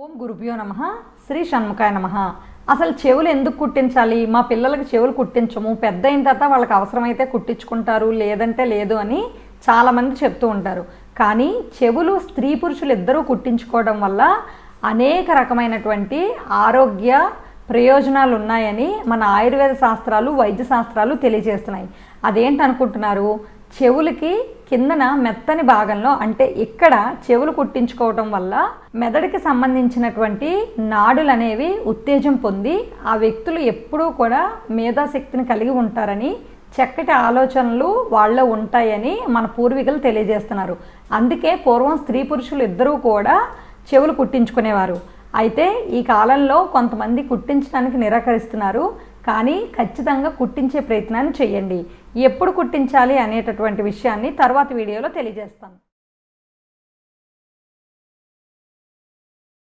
ఓం గురుభ్యో నమః. శ్రీ షణ్ముఖాయ నమః. అసలు చెవులు ఎందుకు కుట్టించాలి? మా పిల్లలకి చెవులు కుట్టించము, పెద్ద అయిన తర్వాత వాళ్ళకి అవసరమైతే కుట్టించుకుంటారు, లేదంటే లేదు అని చాలామంది చెప్తూ ఉంటారు. కానీ చెవులు స్త్రీ పురుషులు ఇద్దరూ కుట్టించుకోవడం వల్ల అనేక రకమైనటువంటి ఆరోగ్య ప్రయోజనాలు ఉన్నాయని మన ఆయుర్వేద శాస్త్రాలు, వైద్య శాస్త్రాలు తెలియజేస్తున్నాయి. అదేంటనుకుంటున్నారు? చెవులకి కిందన మెత్తని భాగంలో అంటే ఇక్కడ చెవులు కుట్టించుకోవటం వల్ల మెదడుకి సంబంధించినటువంటి నాడులు అనేవి ఉత్తేజం పొంది ఆ వ్యక్తులు ఎప్పుడూ కూడా మేధాశక్తిని కలిగి ఉంటారని, చక్కటి ఆలోచనలు వాళ్ళలో ఉంటాయని మన పూర్వీకులు తెలియజేస్తున్నారు. అందుకే పూర్వం స్త్రీ పురుషులు ఇద్దరూ కూడా చెవులు కుట్టించుకునేవారు. అయితే ఈ కాలంలో కొంతమంది కుట్టించడానికి నిరాకరిస్తున్నారు. కానీ ఖచ్చితంగా కుట్టించే ప్రయత్నాన్ని చేయండి. ఎప్పుడు కుట్టించాలి అనేటటువంటి విషయాన్ని తర్వాత వీడియోలో తెలియజేస్తాను.